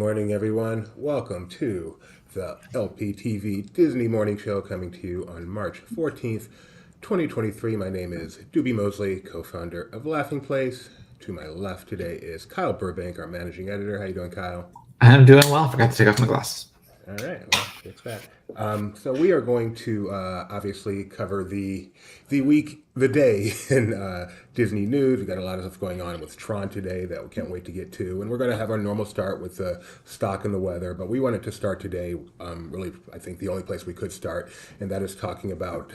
morning, everyone. Welcome to the LPTV Disney Morning Show coming to you on March 14th, 2023. My name is Doobie Mosley, co-founder of Laughing Place. To my left today is Kyle Burbank, our managing editor. How you doing, Kyle? I'm doing well. I forgot to take off my glasses. All right, well, fix that. So we are going to obviously cover the week, the day in Disney news. We got a lot of stuff going on with Tron today that we can't wait to get to, and we're going to have our normal start with the stock and the weather. But we wanted to start today, really, I think the only place we could start, and that is talking about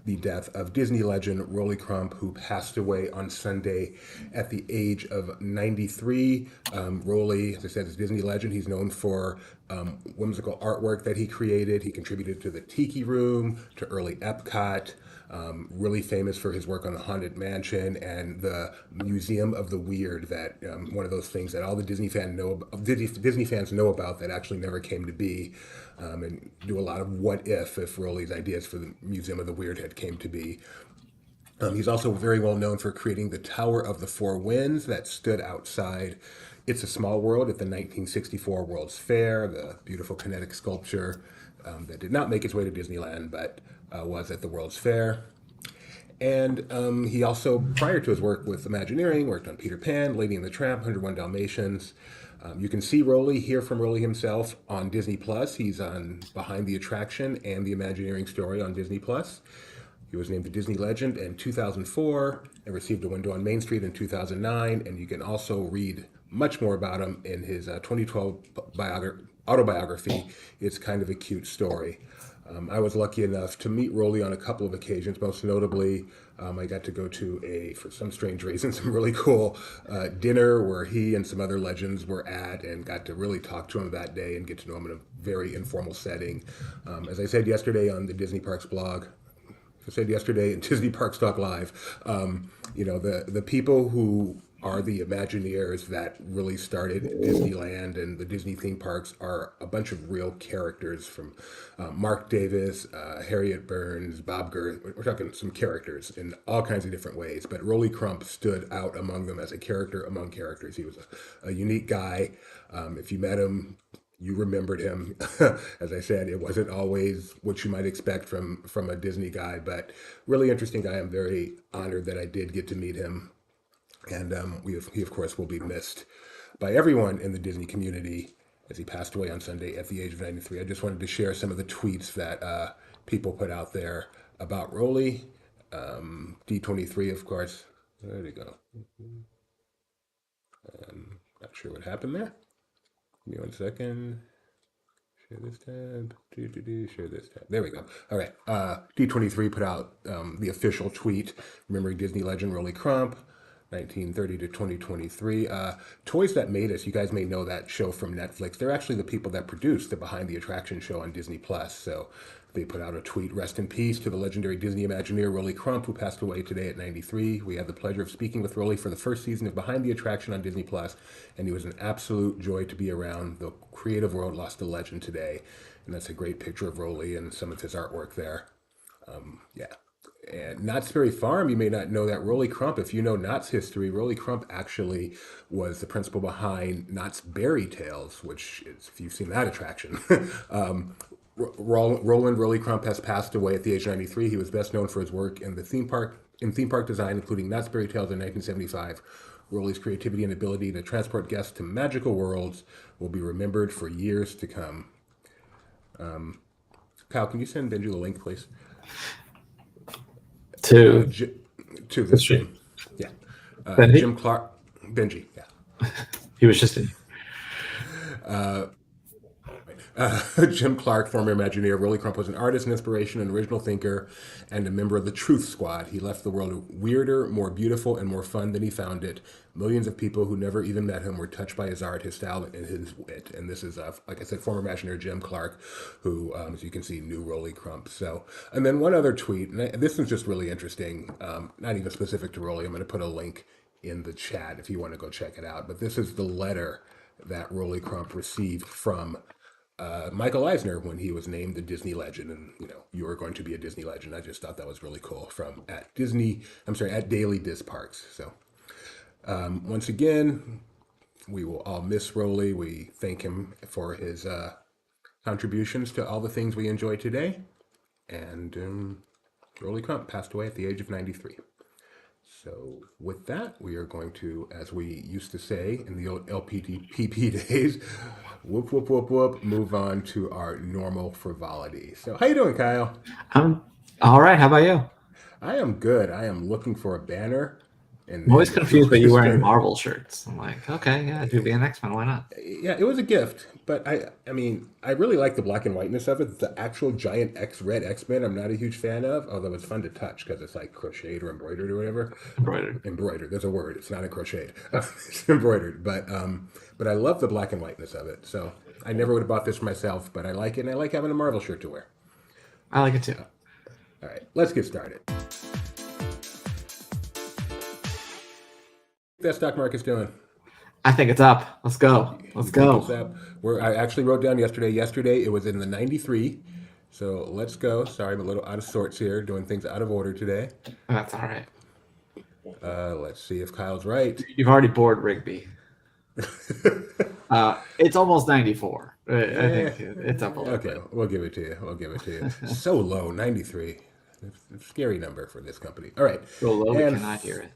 the death of Disney legend Rolly Crump, who passed away on Sunday at the age of 93. Rolly, as I said, is a Disney legend. He's known for whimsical artwork that he created. He contributed to the Tiki Room, to early Epcot. Really famous for his work on the Haunted Mansion and the Museum of the Weird. That one of those things that all the Disney fans know about that actually never came to be, and do a lot of what if Rolly's ideas for the Museum of the Weird had came to be. He's also very well known for creating the Tower of the Four Winds that stood outside It's a Small World at the 1964 World's Fair, the beautiful kinetic sculpture that did not make its way to Disneyland but was at the World's Fair. And he also, prior to his work with Imagineering, worked on Peter Pan, Lady and the Tramp, 101 Dalmatians. You can see Rolly, hear from Rolly himself on Disney Plus. He's on Behind the Attraction and the Imagineering Story on Disney Plus. He was named the Disney Legend in 2004 and received a window on Main Street in 2009. And you can also read much more about him in his 2012 autobiography, It's Kind of a Cute Story. I was lucky enough to meet Rolly on a couple of occasions. Most notably, I got to go to for some strange reason, some really cool dinner where he and some other legends were at, and got to really talk to him that day and get to know him in a very informal setting. As I said yesterday on the Disney Parks blog, I said yesterday in Disney Parks Talk Live, the people who are the Imagineers that really started Disneyland and the Disney theme parks are a bunch of real characters from Mark Davis, Harriet Burns, Bob Gurr. We're talking some characters in all kinds of different ways, but Rolly Crump stood out among them as a character among characters. He was a unique guy. If you met him, you remembered him. As I said, it wasn't always what you might expect from a Disney guy, but really interesting guy. I'm very honored that I did get to meet him, and he of course will be missed by everyone in the Disney community as he passed away on Sunday at the age of 93. I just wanted to share some of the tweets that people put out there about Rolly. D23, of course. There you go. Not sure what happened there. Give me 1 second. Share this tab. Share this tab. There we go. All right. D23 put out the official tweet remembering Disney legend Rolly Crump, 1930 to 2023. Toys That Made Us. You guys may know that show from Netflix. They're actually the people that produced the Behind the Attraction show on Disney Plus. So they put out a tweet, rest in peace to the legendary Disney Imagineer Rolly Crump, who passed away today at 93. We had the pleasure of speaking with Rolly for the first season of Behind the Attraction on Disney Plus, and he was an absolute joy to be around. The creative world lost a legend today, and that's a great picture of Rolly and some of his artwork there. Yeah. And Knott's Berry Farm, you may not know that Rolly Crump, if you know Knott's history, Rolly Crump actually was the principal behind Knott's Berry Tales, which is, if you've seen that attraction. Roland Rolly Crump has passed away at the age of 93. He was best known for his work in theme park design, including Knott's Berry Tales in 1975. Rolly's creativity and ability to transport guests to magical worlds will be remembered for years to come. Kyle, can you send Benji the link, please? To to this stream. stream. Yeah. Benji? Jim Clark. Benji, yeah. He was just in. Jim Clark, former Imagineer, Rolly Crump was an artist, an inspiration, an original thinker, and a member of the Truth Squad. He left the world weirder, more beautiful, and more fun than he found it. Millions of people who never even met him were touched by his art, his style, and his wit. And this is, like I said, former Imagineer Jim Clark, who, as you can see, knew Rolly Crump. So, and then one other tweet, and this is just really interesting, not even specific to Rolly. I'm going to put a link in the chat if you want to go check it out. But this is the letter that Rolly Crump received from Michael Eisner when he was named the Disney legend, and you were going to be a Disney legend. I just thought that was really cool from at Daily Dis Parks. So once again, We will all miss Rolly. We thank him for his contributions to all the things we enjoy today. And Rolly Crump passed away at the age of 93. So, with that, we are going to, as we used to say in the old LPTV days, whoop, whoop, whoop, whoop, move on to our normal frivolity. So, how you doing, Kyle? I'm all right. How about you? I am good. I am looking for a banner I'm always and the confused by you wearing orchestra. Marvel shirts. I'm like, okay, yeah, do be an X-Men. Why not? Yeah, it was a gift, but I mean, I really like the black and whiteness of it. The actual giant red X-Men, I'm not a huge fan of, although it's fun to touch because it's like crocheted or embroidered or whatever. Embroidered. Embroidered. There's a word. It's not a crocheted. It's embroidered. But I love the black and whiteness of it. So I never would have bought this for myself, but I like it, and I like having a Marvel shirt to wear. I like it too. All right, let's get started. That stock market's doing. I think it's up. Let's go. Let's You think it's go. up? I actually wrote down yesterday. Yesterday it was in the 93. So let's go. Sorry, I'm a little out of sorts here, doing things out of order today. That's all right. Let's see if Kyle's right. You've already bored Rigby. It's almost 94. I think it's up a little Okay, bit. we'll give it to you. We'll give it to you. So low, 93. It's a scary number for this company. All right. Go low, we And cannot hear it.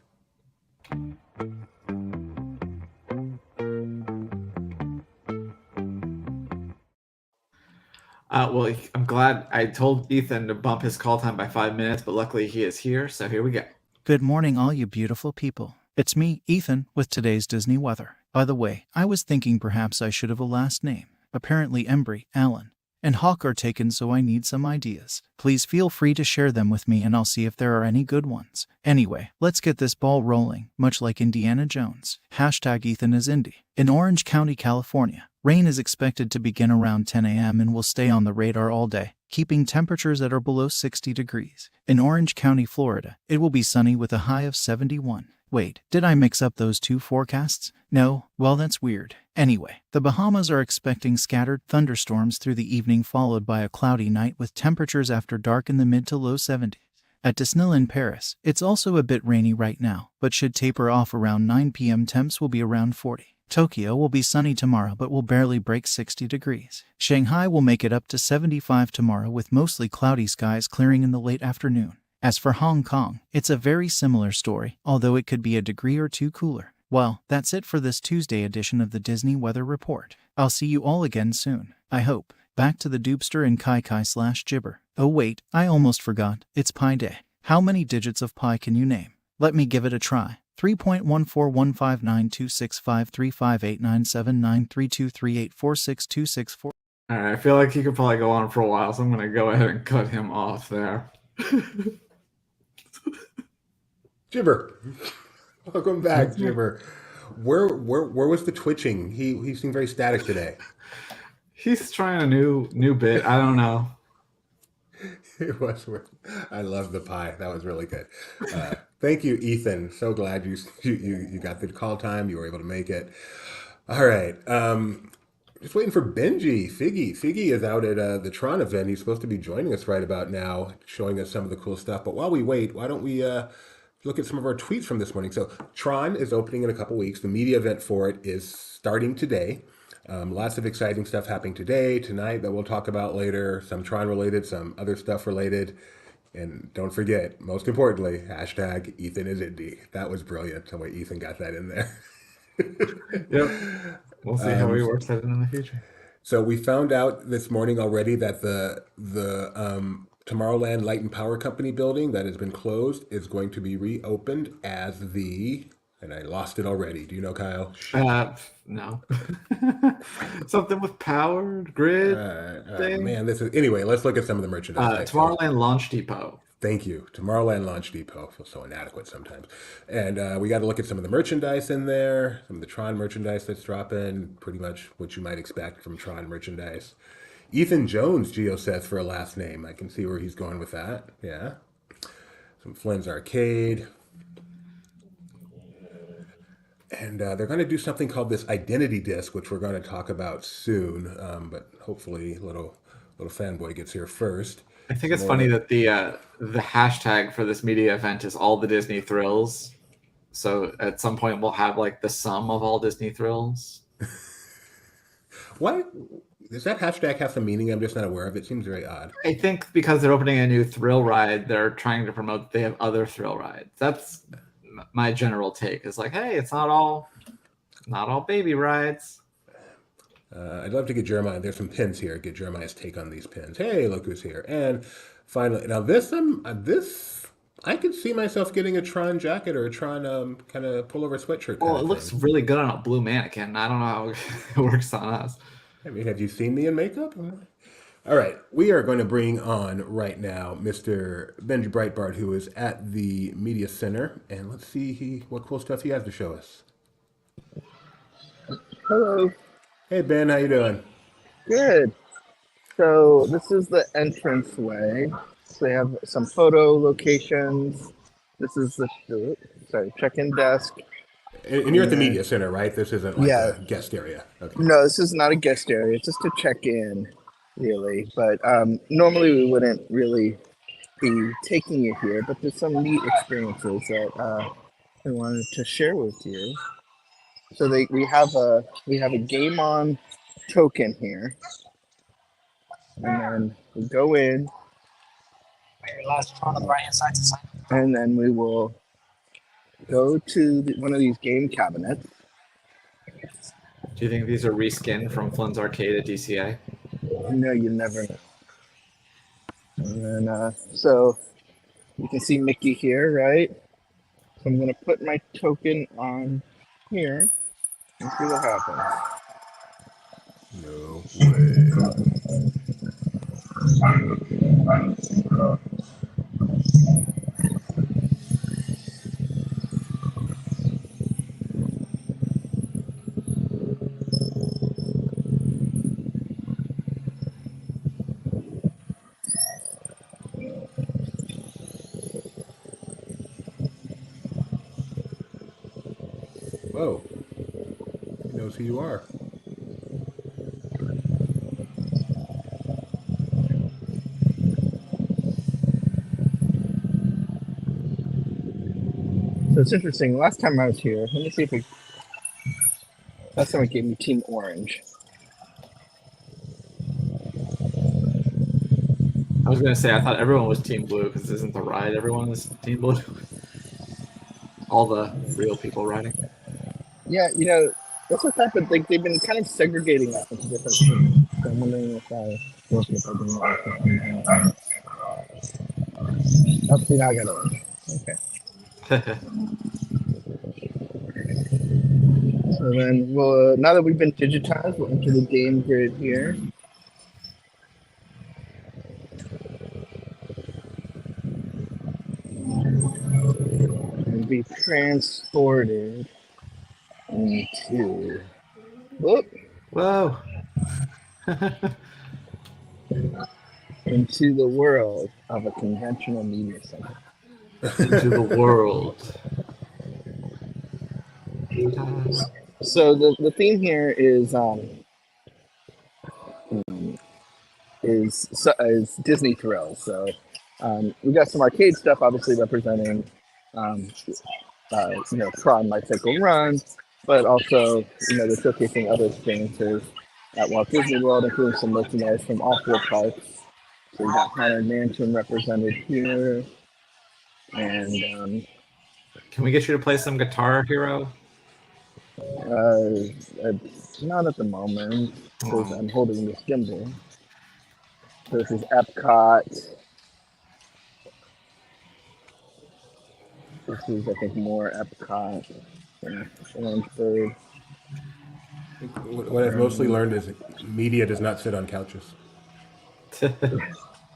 Well, I'm glad I told Ethan to bump his call time by 5 minutes, but luckily he is here, so here we go. Good morning, all you beautiful people. It's me, Ethan, with today's Disney weather. By the way, I was thinking perhaps I should have a last name. Apparently Embry, Allen, and Hawk are taken, so I need some ideas. Please feel free to share them with me and I'll see if there are any good ones. Anyway, let's get this ball rolling, much like Indiana Jones. Hashtag Ethan is Indy. In Orange County, California, rain is expected to begin around 10 a.m. and will stay on the radar all day, keeping temperatures that are below 60 degrees. In Orange County, Florida, it will be sunny with a high of 71. Wait, did I mix up those two forecasts? No? Well, that's weird. Anyway, the Bahamas are expecting scattered thunderstorms through the evening, followed by a cloudy night with temperatures after dark in the mid to low 70s. At Disneyland Paris, it's also a bit rainy right now, but should taper off around 9 p.m. Temps will be around 40. Tokyo will be sunny tomorrow but will barely break 60 degrees. Shanghai will make it up to 75 tomorrow with mostly cloudy skies clearing in the late afternoon. As for Hong Kong, it's a very similar story, although it could be a degree or two cooler. Well, that's it for this Tuesday edition of the Disney Weather Report. I'll see you all again soon, I hope. Back to the Doopster and Kai/Jibber. Oh wait, I almost forgot, it's Pi Day. How many digits of pi can you name? Let me give it a try. 3.14159265358979323846264. All right, I feel like he could probably go on for a while, so I'm going to go ahead and cut him off there. Jibber, welcome back, Jibber. Where was the twitching? He seemed very static today. He's trying a new bit. I don't know. It was. I love the pie. That was really good. Thank you, Ethan. So glad you got the call time. You were able to make it. All right. Just waiting for Benji. Figgy is out at the Tron event. He's supposed to be joining us right about now, showing us some of the cool stuff. But while we wait, why don't we look at some of our tweets from this morning? So Tron is opening in a couple weeks. The media event for it is starting today. Lots of exciting stuff happening today, tonight that we'll talk about later. Some Tron related, some other stuff related. And don't forget, most importantly, hashtag Ethan is Indy. That was brilliant the way Ethan got that in there. Yep. We'll see how he works that in the future. So we found out this morning already that the Tomorrowland Light and Power Company building that has been closed is going to be reopened as and I lost it already. Do you know, Kyle? No. Something with power, grid thing. Man, anyway, let's look at some of the merchandise. Tomorrowland Launch Depot. Thank you. Tomorrowland Launch Depot. I feel so inadequate sometimes. And we got to look at some of the merchandise in there, some of the Tron merchandise that's dropping, pretty much what you might expect from Tron merchandise. Ethan Jones, Geo says, for a last name. I can see where he's going with that. Yeah. Some Flynn's Arcade. And they're going to do something called this identity disc, which we're going to talk about soon. But hopefully, little fanboy gets here first. I think it's funny that the hashtag for this media event is all the Disney thrills. So at some point we'll have like the sum of all Disney thrills. Why does that hashtag have some meaning? I'm just not aware of. It seems very odd. I think because they're opening a new thrill ride, they're trying to promote they have other thrill rides. That's my general take. Is like, hey, it's not all baby rides. I'd love to get Jeremiah. There's some pins here. Get Jeremiah's take on these pins. Hey, look who's here! And finally, now this I could see myself getting a Tron jacket or a Tron kind of pullover sweatshirt. Well, Kind it of looks thing. really good on a blue mannequin. I don't know how it works on us. I mean, have you seen me in makeup? All right, we are going to bring on right now Mr. Benji Breitbart, who is at the Media Center, and let's see what cool stuff he has to show us. Hello. Hey Ben, how you doing? Good. So this is the entranceway. So they have some photo locations. This is the check-in desk. And you're at the And Media Center, right? This isn't like yeah, a guest area. Okay. no, this is not a guest area. It's just to check in, really. But normally we wouldn't really be taking you here. But there's some neat experiences that I wanted to share with you. So we have a game on token here, and then we go in, Your last on the right hand side to sign up. and then we will go to one of these game cabinets. Do you think these are reskinned from Flynn's Arcade at DCA? No, you never know. And then, so you can see Mickey here, right? So I'm gonna put my token on here and see what happens. No way. Whoa. He knows who you are. So it's interesting. Last time I was here, let me see if last time it gave me Team Orange. I was gonna say I thought everyone was Team Blue because isn't the ride everyone is Team Blue? All the real people riding. Yeah, that's what's happened. Like they've been kind of segregating us into different teams. So I'm wondering if we'll see if I can oh, see, now I got orange. Okay. So then we'll now that we've been digitized, we'll enter the game grid here. And be transported into Whoa. into the world of a conventional media center. Into the world. So the theme here is Disney thrills. So we got some arcade stuff, obviously representing Tron Life Cycle Run, but also they're showcasing other experiences at Walt Disney World, including some merchandise from all four parks. So we got Haunted Mansion represented here, and Can we get you to play some Guitar Hero? not at the moment because I'm holding this gimbal. So this is Epcot. This is, I think, more Epcot. Orangeburg. What I've mostly learned is media does not sit on couches.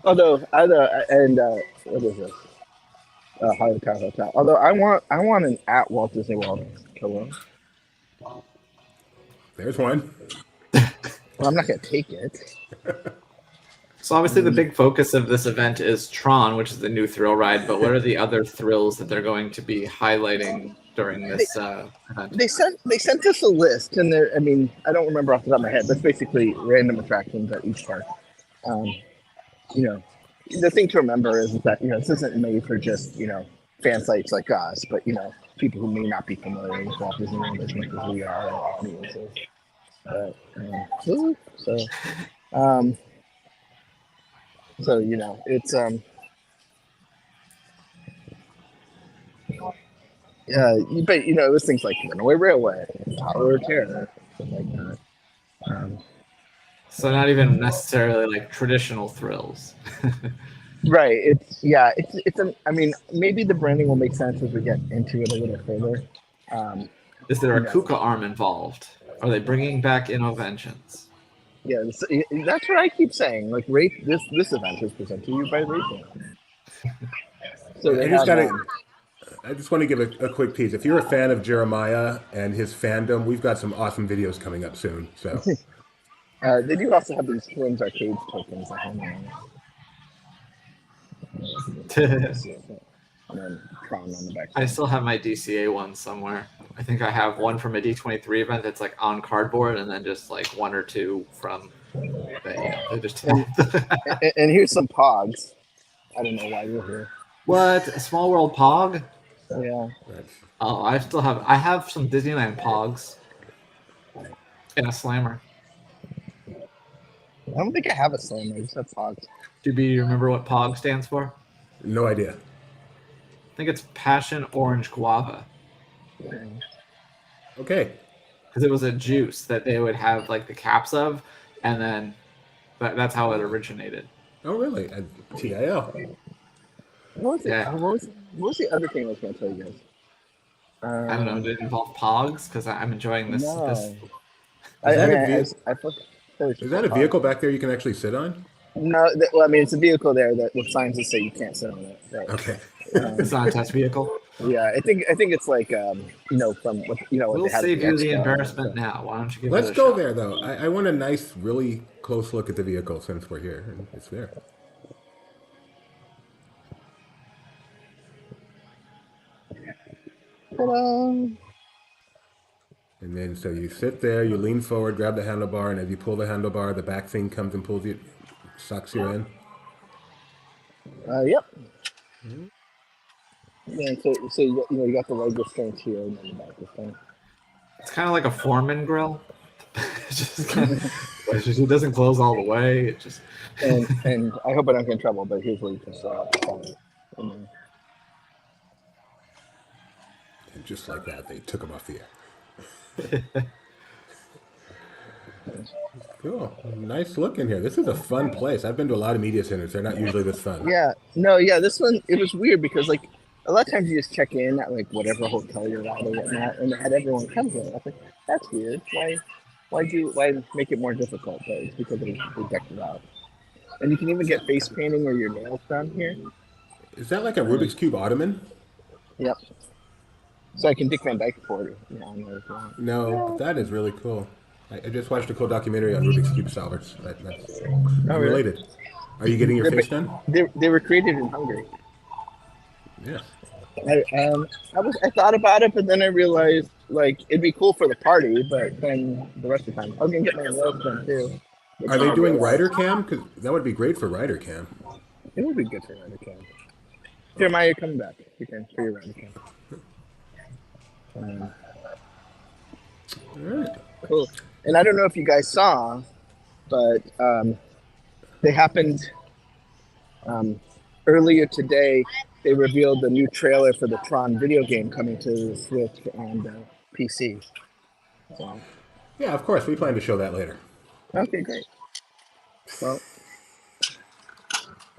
Although, what is this? Hollywood Tower Hotel. Although I want an at Walt Disney World pillow. There's one. Well, I'm not gonna take it. So obviously the big focus of this event is Tron, which is the new thrill ride, but what are the other thrills that they're going to be highlighting during this event? They sent us a list, and I mean, I don't remember off the top of my head. That's basically random attractions at each park. The thing to remember is that this isn't made for just fan sites like us, but people who may not be familiar with Walt Disney World as much as we are, our audiences. But um, so you know, it's but you know, it was things like Runaway Railway, Tower of Terror, stuff like that. So not even necessarily like traditional thrills. Right. I mean, maybe the branding will make sense as we get into it a little further. Is there a No. Kuka arm involved? Are they bringing back Innoventions? Yeah, that's what I keep saying. Like, rate this event is presented to you by Raytheon. So they I just have. got to. I just want to give a quick tease. If you're a fan of Jeremiah and his fandom, we've got some awesome videos coming up soon. So They do also have these Twins Arcades tokens that hang around. And then Tron on the back. I still have my DCA one somewhere. I think I have one from a D23 event that's like on cardboard, and then just like one or two from they just. And here's some Pogs. I don't know why you're here. What, a Small World Pog? Yeah. Oh, I have some Disneyland Pogs and a Slammer. I don't think I have a Slammer. I just have Pogs. Do you remember what Pog stands for? no idea. I think it's Passion Orange Guava. Okay. Because it was a juice that they would have like the caps of, and then that's how it originated. Oh, really? TIL. What was it? Yeah. What was the other thing I was going to tell you guys? I don't know. Did it involve Pogs? Because I'm enjoying this. No. This. Is that a vehicle back there you can actually sit on? No, well, I mean, it's a vehicle there that with signs that say you can't sit on it. Right? Okay. It's not a test vehicle. Yeah, I think it's like you know, from what you know. What We'll they had at save you the expo. embarrassment now. Why don't you give Let's it a go shot? there, though. I want a nice, really close look at the vehicle since we're here. And it's there. Ta-da! And then so you sit there, you lean forward, grab the handlebar, and as you pull the handlebar, the back thing comes and pulls you, sucks you in. Yep. Yeah, so you got the leg restraints here and then the back restraint. It's kind of like a Foreman grill. It doesn't close all the way. It just And I hope I don't get in trouble, but here's where you can And just like that, they took him off the air. Cool. Nice look in here. This is a fun place. I've been to a lot of media centers. They're not usually this fun. Yeah. No, yeah, this one, it was weird because, like, a lot of times you just check in at, like, whatever hotel you're at or whatnot, and they had everyone come here. I was like, that's weird. Why make it more difficult? But it's because they decked it out. And you can even get face painting or your nails done here. Is that like a Rubik's Cube Ottoman? Yep. So I can Dick Van Dyke for it. You know, on there if you want. No, but that is really cool. I just watched a cool documentary on Rubik's Cube solvers. That's really? related. Are you getting your face done? They were created in Hungary. Yeah. I thought about it, but then I realized like it'd be cool for the party, but then the rest of the time I was gonna get my nails done too. Are they doing Rider Cam? Because that would be great for Rider Cam. It would be good for Rider Cam. Jeremiah, you're coming back. You can for your Rider Cam. All right. Cool. And I don't know if you guys saw, but they happened earlier today. They revealed the new trailer for the Tron video game coming to the Switch and PC. So. Yeah, of course. We plan to show that later. Okay, great. Well,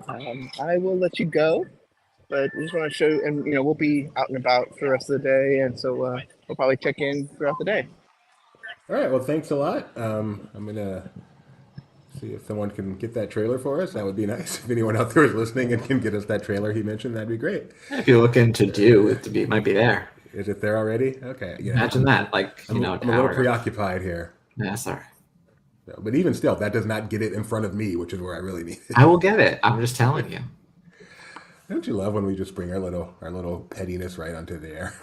I will let you go, but I just want to show, and we'll be out and about for the rest of the day, and so we'll probably check in throughout the day. All right. Well, thanks a lot. I'm gonna see if someone can get that trailer for us. That would be nice. If anyone out there is listening and can get us that trailer he mentioned, that'd be great. if you look into it might be there. Is it there already? Okay. Yeah. Imagine that, like I'm a little tower. preoccupied here. Yeah, sorry. No, but even still, that does not get it in front of me, which is where I really need it. I will get it. I'm just telling you. Don't you love when we just bring our little pettiness right onto the air?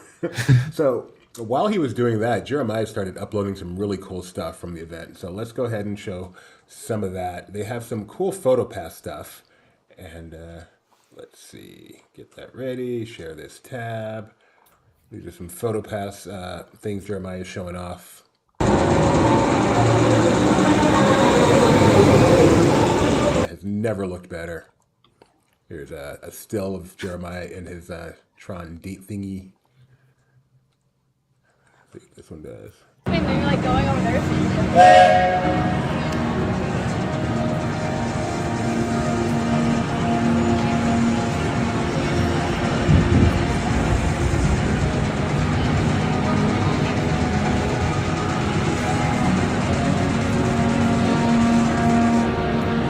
So while he was doing that, Jeremiah started uploading some really cool stuff from the event. So let's go ahead and show some of that. They have some cool PhotoPass stuff. And let's see, get that ready, share this tab. These are some PhotoPass things Jeremiah is showing off. It has never looked better. Here's a still of Jeremiah in his Tron date thingy. Let's see what this one does. Wait, maybe like going over there.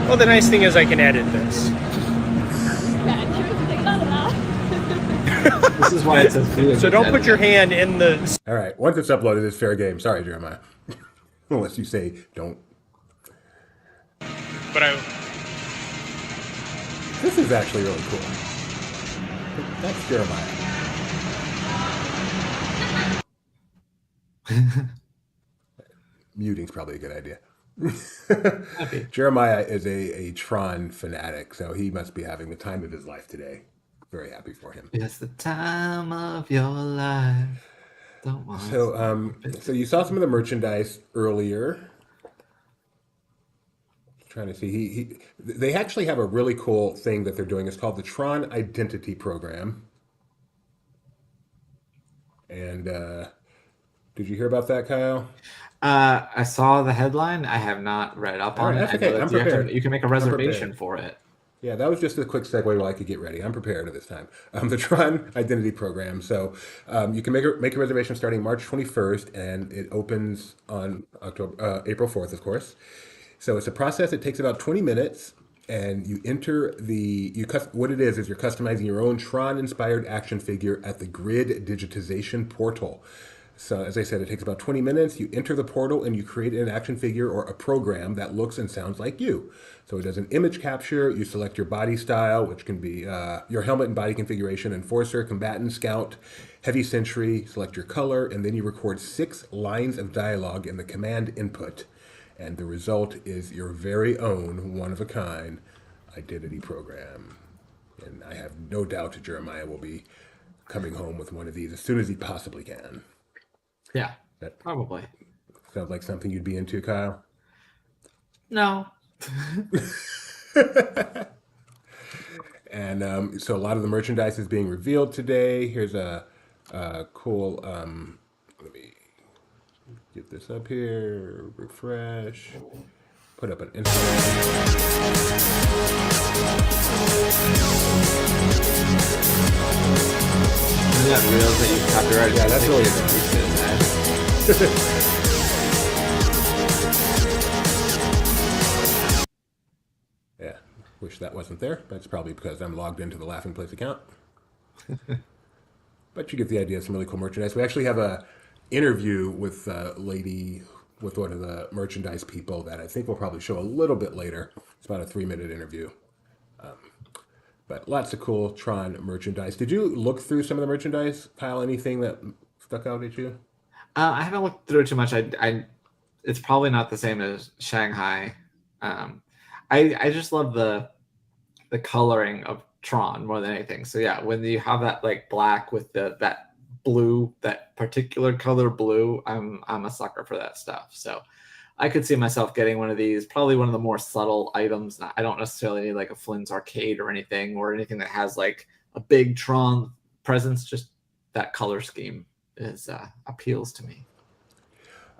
Well, the nice thing is I can edit this. Yeah, think about that. This is why it says video. So don't put your hand in the. All right, once it's uploaded, it's fair game. Sorry, Jeremiah. Unless you say don't. But I. This is actually really cool. That's Jeremiah. Muting's probably a good idea. Jeremiah is a Tron fanatic, so he must be having the time of his life today. Very happy for him. It's the time of your life. Don't want So you saw some of the merchandise earlier. Trying to see, they actually have a really cool thing that they're doing. It's called the Tron Identity Program. And did you hear about that, Kyle? I saw the headline. I have not read up on it. That's I okay. know that I'm prepared. you can make a reservation for it. Yeah, that was just a quick segue while I could get ready. I'm prepared at this time. The Tron Identity Program. So you can make a reservation starting March 21st, and it opens on April 4th, of course. So it's a process that takes about 20 minutes, and you enter what it is you're customizing your own Tron-inspired action figure at the Grid Digitization Portal. So as I said, it takes about 20 minutes. You enter the portal and you create an action figure or a program that looks and sounds like you. So it does an image capture. You select your body style, which can be your helmet and body configuration, Enforcer, Combatant, Scout, Heavy Sentry, select your color, and then you record 6 lines of dialogue in the command input. And the result is your very own one-of-a-kind identity program. And I have no doubt Jeremiah will be coming home with one of these as soon as he possibly can. Yeah, That probably. sounds like something you'd be into, Kyle. No. And so a lot of the merchandise is being revealed today. Here's a cool, let me get this up here, refresh, put up an Instagram. Isn't that real that you copyrighted? Yeah, that's really Yeah, wish that wasn't there. That's probably because I'm logged into the Laughing Place account. But you get the idea of some really cool merchandise. We actually have a interview with a lady, with one of the merchandise people that I think we'll probably show a little bit later. It's about a 3-minute interview. But lots of cool Tron merchandise. Did you look through some of the merchandise, Kyle? Anything that stuck out at you? I haven't looked through it too much. It's probably not the same as Shanghai. I just love the coloring of Tron more than anything. So yeah, when you have that like black with that blue, that particular color blue, I'm a sucker for that stuff. So I could see myself getting one of these, probably one of the more subtle items. I don't necessarily need like a Flynn's Arcade or anything that has like a big Tron presence. Just that color scheme is appeals to me.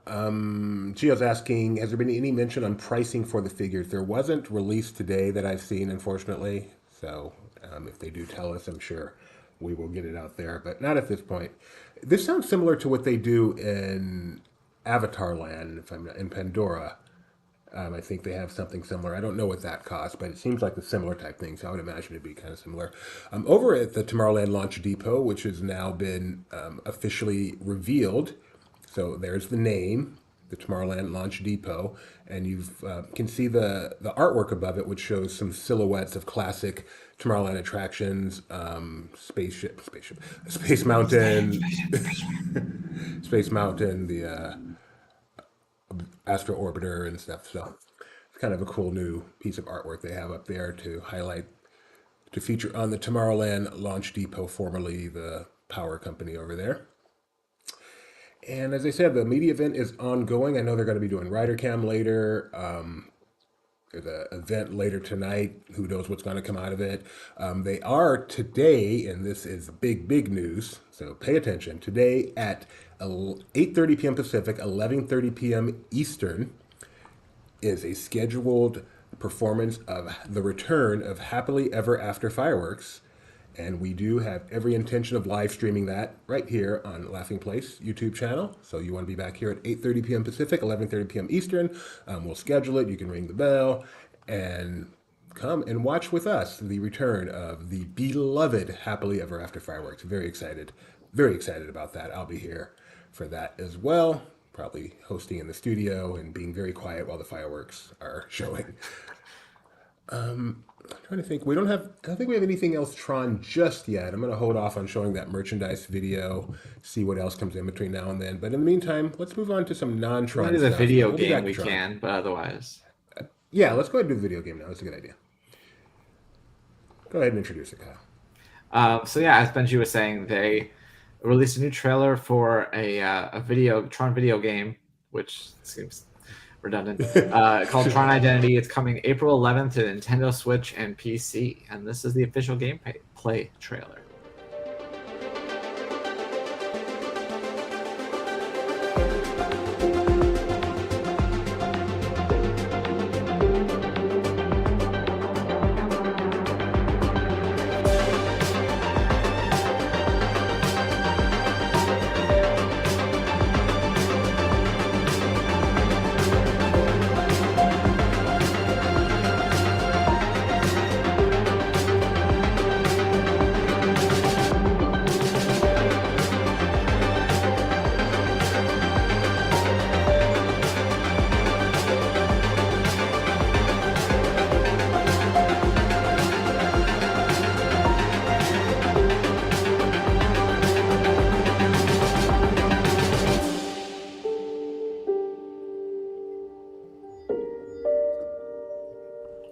Gio's asking, has there been any mention on pricing for the figures? There wasn't released today that I've seen, unfortunately. So if they do tell us, I'm sure we will get it out there, but not at this point. This sounds similar to what they do in Avatar Land, if I'm not, in Pandora. I think they have something similar. I don't know what that costs, but it seems like a similar type thing, so I would imagine it'd be kind of similar. Over at the Tomorrowland Launch Depot, which has now been officially revealed, so there's the name, the Tomorrowland Launch Depot, and you can see the artwork above it, which shows some silhouettes of classic Tomorrowland attractions, Space Mountain, Space Mountain, the Astro Orbiter and stuff. So it's kind of a cool new piece of artwork they have up there to highlight, to feature on the Tomorrowland Launch Depot, formerly the power company over there. And as I said, the media event is ongoing. I know they're going to be doing Rider Cam later. There's an event later tonight. Who knows what's going to come out of it? They are today, and this is big news. So pay attention. Today at 8:30 p.m. Pacific, 11:30 p.m. Eastern, is a scheduled performance of the return of Happily Ever After Fireworks. And we do have every intention of live streaming that right here on Laughing Place YouTube channel. So you want to be back here at 8:30 p.m. Pacific, 11:30 p.m. Eastern. We'll schedule it. You can ring the bell and come and watch with us the return of the beloved Happily Ever After Fireworks. Very excited about that. I'll be here for that as well. Probably hosting in the studio and being very quiet while the fireworks are showing. I'm trying to think. I don't think we have anything else Tron just yet. I'm going to hold off on showing that merchandise video, see what else comes in between now and then. But in the meantime, let's move on to some non-Tron Maybe stuff. the video We'll be back game to we Tron. can, but otherwise. Yeah, let's go ahead and do the video game now. That's a good idea. Go ahead and introduce it, Kyle. So yeah, as Benji was saying, they released a new trailer for a Tron video game, which seems redundant, called Tron Identity. It's coming April 11th to Nintendo Switch and PC, and this is the official gameplay trailer.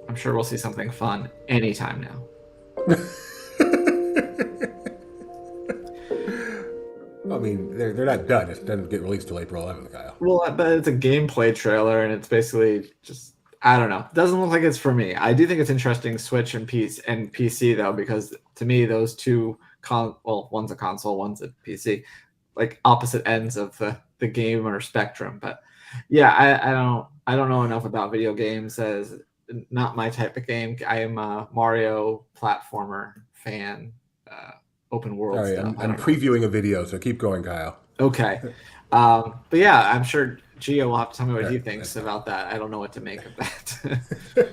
I'm sure we'll see something fun anytime now. I mean, they're not done. It doesn't get released till April 11th, Kyle. Well, but it's a gameplay trailer, and it's basically just, I don't know. It doesn't look like it's for me. I do think it's interesting, Switch and PC though, because to me those two one's a console, one's a PC, like opposite ends of the gamer spectrum. But yeah, I don't know enough about video games. As not my type of game. I am a Mario platformer fan. Open world All right, stuff. I'm previewing a video, so keep going, Kyle. Okay. But yeah, I'm sure Gio will have to tell me what he Right, thinks that's about that. I don't know what to make of that.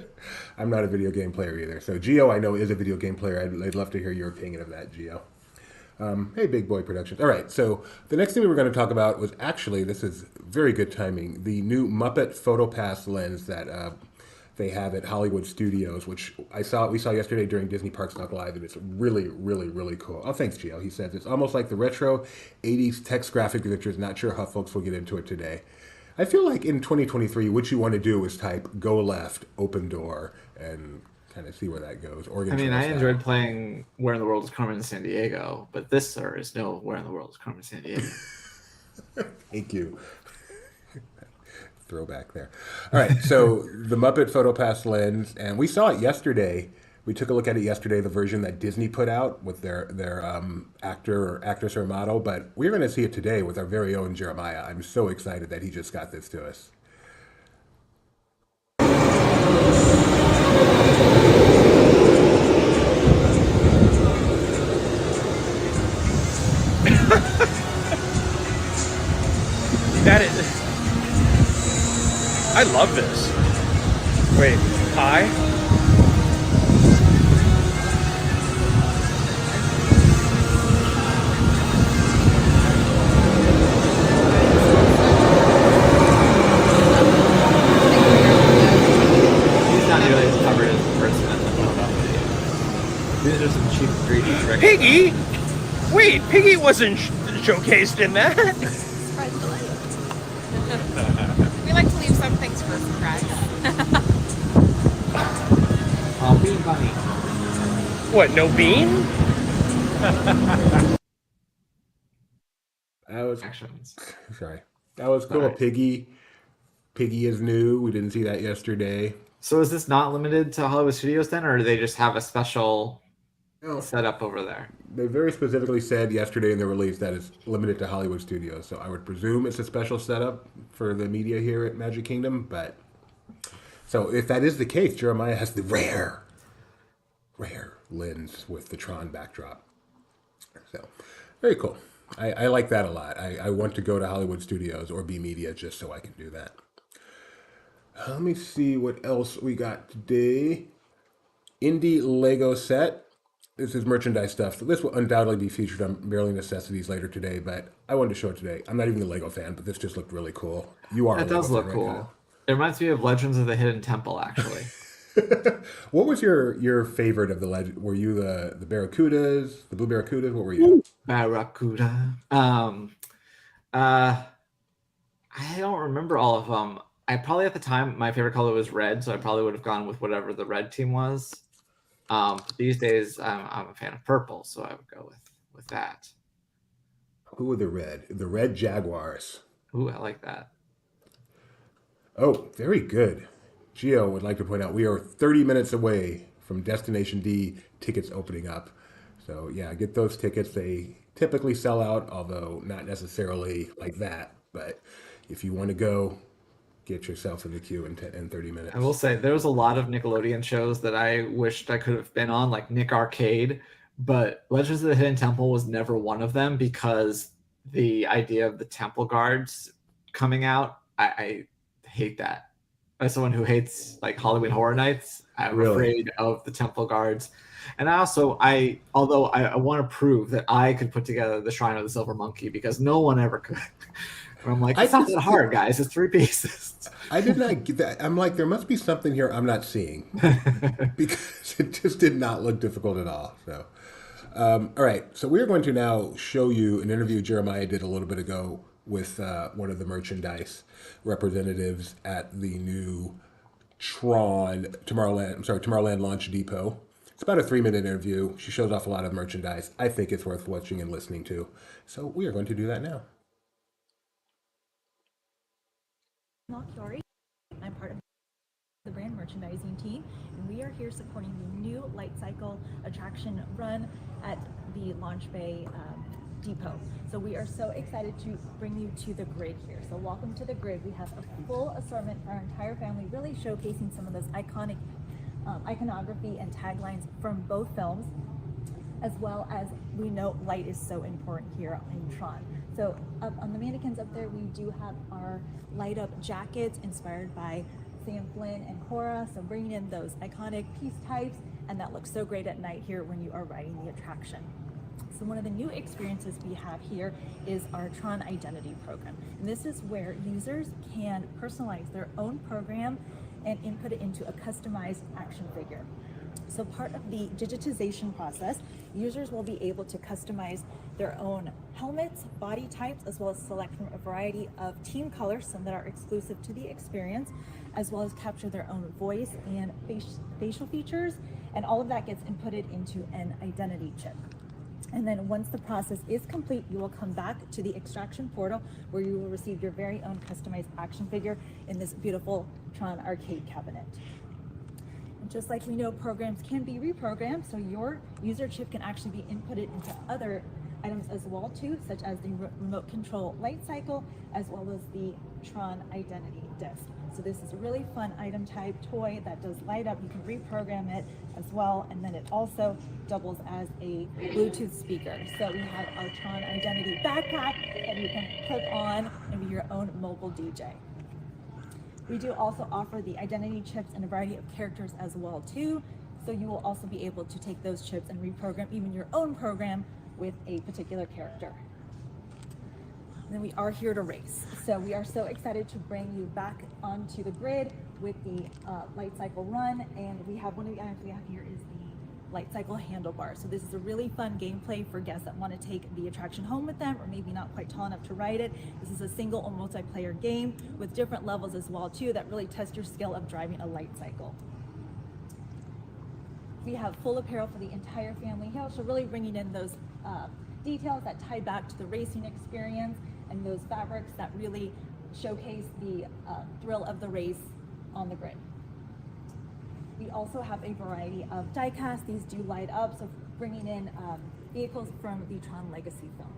I'm not a video game player either. So Gio, I know, is a video game player. I'd love to hear your opinion of that, Gio. Hey, Big Boy Productions. All right, so the next thing we were going to talk about was actually, this is very good timing, the new Muppet PhotoPass lens that they have at Hollywood Studios, which we saw yesterday during Disney Parks Not Live, and it's really cool. Oh, thanks, Gio. He says it's almost like the retro 80s text graphic pictures. Not sure how folks will get into it today. I feel like in 2023, what you want to do is type "go left, open door," and kind of see where that goes. I mean, I enjoyed playing Where in the World is Carmen Sandiego, but this, sir, is no Where in the World is Carmen Sandiego. Thank you. Throwback there. All right, so the Muppet PhotoPass lens, and we saw it yesterday. We took a look at it yesterday, the version that Disney put out with their actor or actress or model, but we're going to see it today with our very own Jeremiah. I'm so excited that he just got this to us. That is. I love this. Wait, hi? He's not nearly as covered as the person at the photo video. These are some cheap 3D tricks. Piggy? Wait, Piggy wasn't showcased in that. Surprise delay. We like to leave some things for a surprise. Bean Bunny. What, no bean? was actions. sorry. That was cool. All right. Piggy is new. We didn't see that yesterday. So is this not limited to Hollywood Studios then, or do they just have a special No, setup over there? they very specifically said yesterday in the release that it's limited to Hollywood Studios. So I would presume it's a special setup for the media here at Magic Kingdom. But so if that is the case, Jeremiah has the rare lens with the Tron backdrop. So very cool. I like that a lot. I want to go to Hollywood Studios or B Media just so I can do that. Let me see what else we got today. Indie Lego set. This is merchandise stuff. This will undoubtedly be featured on Merely Necessities later today, but I wanted to show it today. I'm not even a Lego fan, but this just looked really cool. You are That a Lego does look fan, cool. right, Kyle? It reminds me of Legends of the Hidden Temple, actually. What was your favorite of the legend? Were you the Barracudas, the Blue Barracudas? What were you? Barracuda. I don't remember all of them. I probably at the time my favorite color was red, so I probably would have gone with whatever the red team was. But these days I'm a fan of purple, so I would go with that. Who were the red? The Red Jaguars. Ooh, I like that. Oh, very good. Gio would like to point out we are 30 minutes away from Destination D tickets opening up. So yeah, get those tickets. They typically sell out, although not necessarily like that. But if you want to go, get yourself in the queue in 30 minutes. I will say there was a lot of Nickelodeon shows that I wished I could have been on, like Nick Arcade, but Legends of the Hidden Temple was never one of them because the idea of the temple guards coming out, I hate that. As someone who hates like Halloween Horror Nights, I'm Really? afraid of the temple guards. And although I want to prove that I could put together the Shrine of the Silver Monkey because no one ever could. And I'm like, it's not that hard, guys. It's 3 pieces. I did not get that. I'm like, there must be something here I'm not seeing because it just did not look difficult at all. So, all right. So we are going to now show you an interview Jeremiah did a little bit ago with one of the merchandise representatives at the new Tomorrowland Launch Depot. It's about a 3-minute interview. She shows off a lot of merchandise. I think it's worth watching and listening to. So we are going to do that now. Malchiori. I'm part of the brand merchandising team, and we are here supporting the new Light Cycle attraction run at the Launch Bay Depot. So we are so excited to bring you to the grid here. So welcome to the grid. We have a full assortment for our entire family, really showcasing some of those iconic iconography and taglines from both films, as well as we know light is so important here in Tron. So up on the mannequins up there, we do have our light up jackets inspired by Sam Flynn and Cora. So bringing in those iconic piece types, and that looks so great at night here when you are riding the attraction. So one of the new experiences we have here is our Tron Identity program. And this is where users can personalize their own program and input it into a customized action figure. So part of the digitization process, users will be able to customize their own helmets, body types, as well as select from a variety of team colors, some that are exclusive to the experience, as well as capture their own voice and facial features. And all of that gets inputted into an identity chip. And then once the process is complete, you will come back to the extraction portal where you will receive your very own customized action figure in this beautiful Tron arcade cabinet. And just like we know, programs can be reprogrammed, so your user chip can actually be inputted into other items as well too, such as the remote control light cycle, as well as the Tron identity disc. So this is a really fun item type toy that does light up. You can reprogram it as well, and then it also doubles as a Bluetooth speaker. So we have our Tron identity backpack that you can clip on and be your own mobile DJ. We do also offer the identity chips and a variety of characters as well too. So you will also be able to take those chips and reprogram even your own program with a particular character. And then we are here to race. So we are so excited to bring you back onto the grid with the light cycle run. And we have one of the items we have here is the light cycle handlebar. So this is a really fun gameplay for guests that want to take the attraction home with them, or maybe not quite tall enough to ride it. This is a single or multiplayer game with different levels as well too that really test your skill of driving a light cycle. We have full apparel for the entire family here, so really bringing in those details that tie back to the racing experience, and those fabrics that really showcase the thrill of the race on the grid. We also have a variety of die casts. These do light up, so bringing in vehicles from the Tron Legacy film.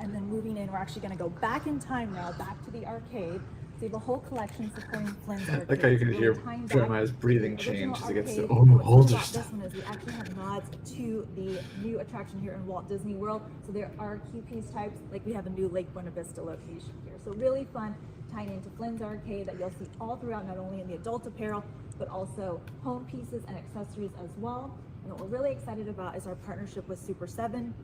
And then moving in, we're actually going to go back in time now, back to the arcade. So you have a whole collection supporting Flynn's arcade. Like how you can Really hear tying back Jeremiah's breathing to the original change as he gets to arcade. hold What's his cool about stuff. this one is we actually have nods to the new attraction here in Walt Disney World. So there are key piece types, like we have a new Lake Buena Vista location here. So really fun tying into Flynn's arcade that you'll see all throughout, not only in the adult apparel, but also home pieces and accessories as well. And what we're really excited about is our partnership with Super 7.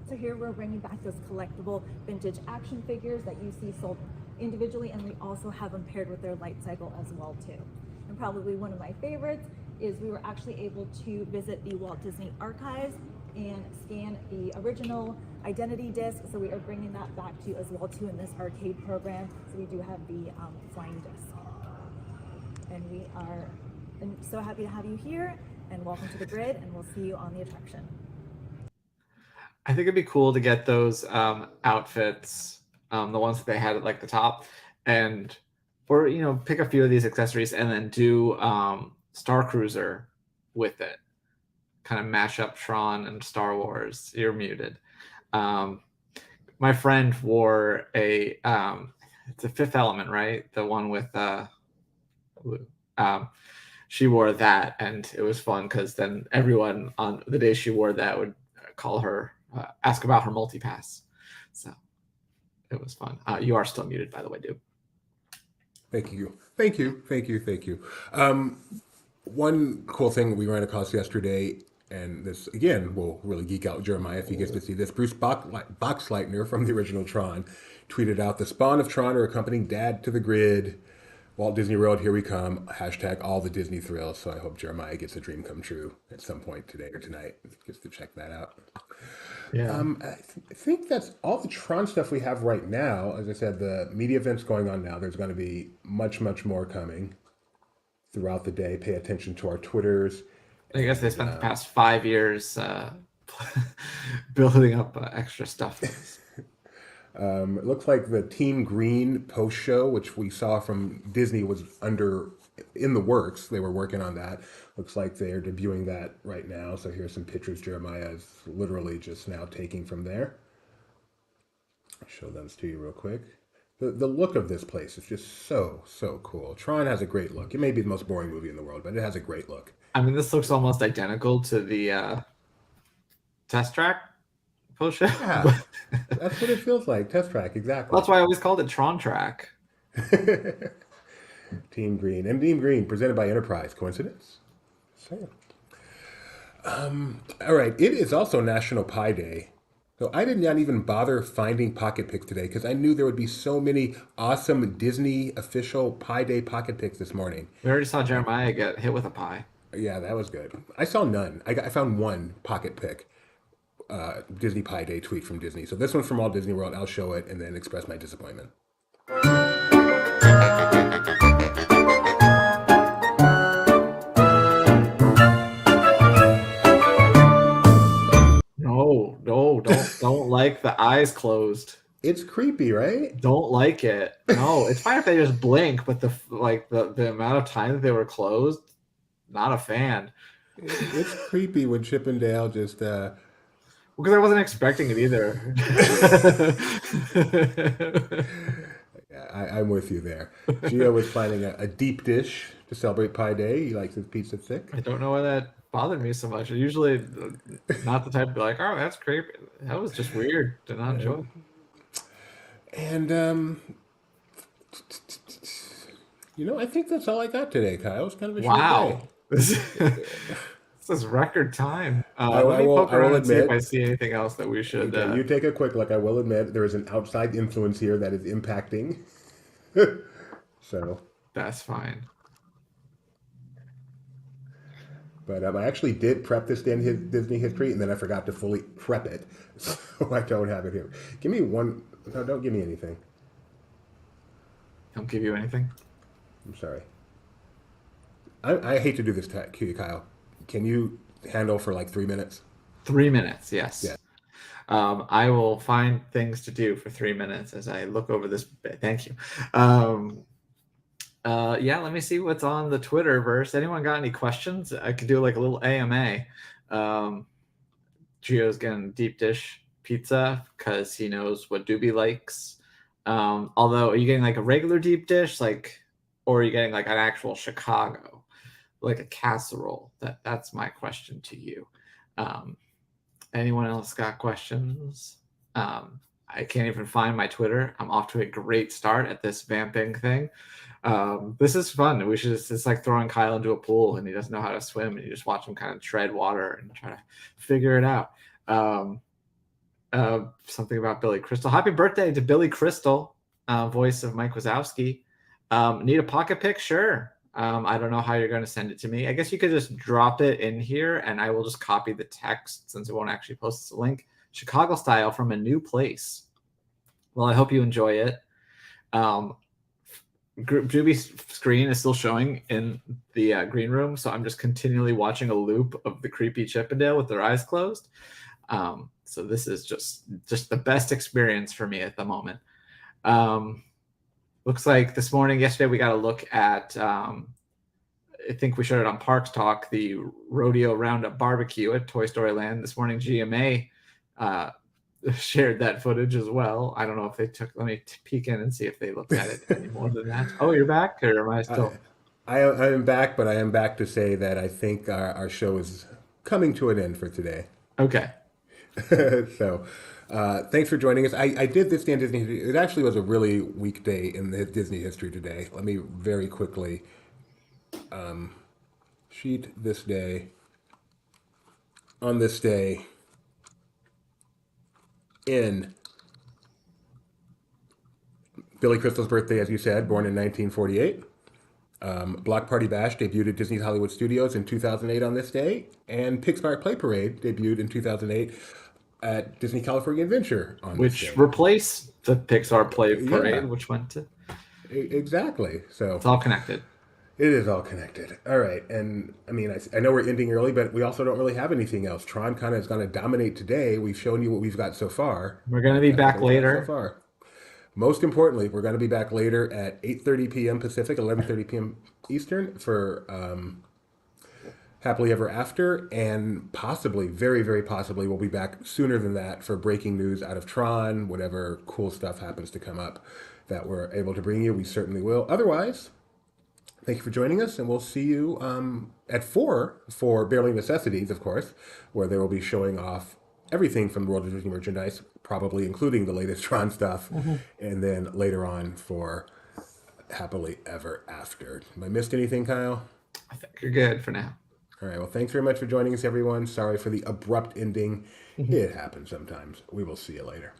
So here we're bringing back those collectible vintage action figures that you see sold individually, and we also have them paired with their light cycle as well too. And probably one of my favorites is we were actually able to visit the Walt Disney Archives and scan the original identity disc. So we are bringing that back to you as well too in this arcade program. So we do have the flying disc. And we are so happy to have you here, and welcome to the grid, and we'll see you on the attraction. I think it'd be cool to get those outfits, the ones that they had at like the top, and or pick a few of these accessories and then do Star Cruiser with it. Kind of mash up Tron and Star Wars. You're muted. My friend wore a it's a Fifth Element, right? The one with she wore that, and it was fun because then everyone on the day she wore that would call her, ask about her multipass. So it was fun. You are still muted, by the way, dude. Thank you. One cool thing we ran across yesterday, and this again will really geek out Jeremiah if he gets to see this. Bruce Boxleitner from the original Tron tweeted out, "The spawn of Tron are accompanying Dad to the grid. Walt Disney World, here we come. Hashtag all the Disney thrills." So I hope Jeremiah gets a dream come true at some point today or tonight. Gets to check that out. Yeah. I think that's all the Tron stuff we have right now. As I said, the media event's going on now. There's going to be much more coming throughout the day. Pay attention to our Twitters. I guess they spent the past 5 years building up extra stuff. It looks like the Team Green post show, which we saw from Disney, was in the works. They were working on that. Looks like they're debuting that right now. So here's some pictures Jeremiah is literally just now taking from there. I'll show those to you real quick. The look of this place is just so cool. Tron has a great look. It may be the most boring movie in the world, but it has a great look. I mean, this looks almost identical to the Test Track post show. Yeah, that's what it feels like. Test Track, exactly. That's why I always called it Tron Track. Team Green. And Team Green, presented by Enterprise. Coincidence? So, all right. It is also National Pie Day. So I did not even bother finding pocket picks today because I knew there would be so many awesome Disney official Pie Day pocket picks this morning. We already saw Jeremiah get hit with a pie. Yeah, that was good. I saw none. I found one pocket pick. Disney Pie Day tweet from Disney. So this one's from Walt Disney World. I'll show it and then express my disappointment. No, don't like the eyes closed. It's creepy, right? Don't like it. No, it's fine if they just blink, but the amount of time that they were closed, not a fan. It's creepy when Chip and Dale just because I wasn't expecting it either. Yeah, I'm with you there. Gio was planning a deep dish to celebrate Pie Day. He likes his pizza thick. I don't know why that bothered me so much. Usually not the type to be like, oh, that's creepy. That was just weird to not enjoy. And I think that's all I got today, Kyle. It's kind of a short day. This is record time. I Let me poke around will and see admit, if I see anything else that we should. You take a quick look. I will admit there is an outside influence here that is impacting. So that's fine. But I actually did prep this Disney history, and then I forgot to fully prep it, so I don't have it here. Give me one. No, don't give me anything. Don't give you anything? I'm sorry. I hate to do this to you, Kyle. Can you handle for like 3 minutes? 3 minutes, yes. Yeah. I will find things to do for 3 minutes as I look over this. Thank you. Yeah, let me see what's on the Twitterverse. Anyone got any questions? I could do like a little AMA. Gio's getting deep dish pizza because he knows what Doobie likes. Although, are you getting like a regular deep dish, or are you getting like an actual Chicago, like a casserole? That's my question to you. Anyone else got questions? I can't even find my Twitter. I'm off to a great start at this vamping thing. This is fun. It's like throwing Kyle into a pool and he doesn't know how to swim, and you just watch him kind of tread water and try to figure it out. Something about Billy Crystal. Happy birthday to Billy Crystal, voice of Mike Wazowski. Need a pocket pic? Sure. I don't know how you're going to send it to me. I guess you could just drop it in here and I will just copy the text since it won't actually post as a link. Chicago style from a new place. Well, I hope you enjoy it. Juby's screen is still showing in the green room, so I'm just continually watching a loop of the creepy Chippendale with their eyes closed. So this is just the best experience for me at the moment. Looks like yesterday we got a look at, I think we showed it on Parks Talk, the Rodeo Roundup Barbecue at Toy Story Land. This morning, GMA shared that footage as well. I don't know if they let me peek in and see if they looked at it any more than that. Oh, you're back, or am I still? I am back, but I am back to say that I think our show is coming to an end for today. Okay. So, thanks for joining us. I did this day in Disney history. It actually was a really weak day in the Disney history today. Let me very quickly sheet this day. On this day in Billy Crystal's birthday, as you said, born in 1948. Block Party Bash debuted at Disney's Hollywood Studios in 2008 on this day, and Pixar Play Parade debuted in 2008 at Disney California Adventure on this day. Which replaced the Pixar Play Parade, which went to... Exactly. So it's all connected. It is all connected. All right. And I mean, I know we're ending early, but we also don't really have anything else. Tron kind of is going to dominate today. We've shown you what we've got so far. We're going to be back later. So far. Most importantly, we're going to be back later at 8:30 p.m. Pacific, 11:30 p.m. Eastern for Happily Ever After, and possibly, very, very possibly, we'll be back sooner than that for breaking news out of Tron, whatever cool stuff happens to come up that we're able to bring you. We certainly will. Otherwise, thank you for joining us, and we'll see you at 4 for Barely Necessities, of course, where they will be showing off everything from the World of Disney merchandise, probably including the latest Tron stuff, and then later on for Happily Ever After. Have I missed anything, Kyle? I think you're good for now. All right, well, thanks very much for joining us, everyone. Sorry for the abrupt ending. It happens sometimes. We will see you later.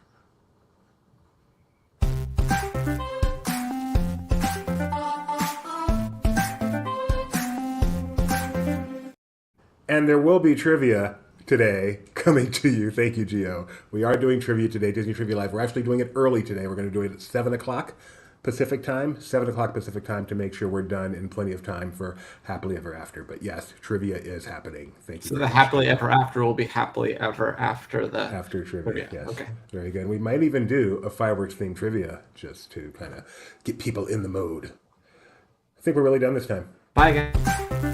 And there will be trivia today coming to you. Thank you, Gio. We are doing trivia today, Disney Trivia Live. We're actually doing it early today. We're going to do it at 7 o'clock Pacific time, 7 o'clock Pacific time, to make sure we're done in plenty of time for Happily Ever After. But yes, trivia is happening. Thank you. So the Happily Ever After will be Happily Ever After the... After trivia, yes. Okay. Very good. We might even do a fireworks-themed trivia just to kind of get people in the mode. I think we're really done this time. Bye, guys.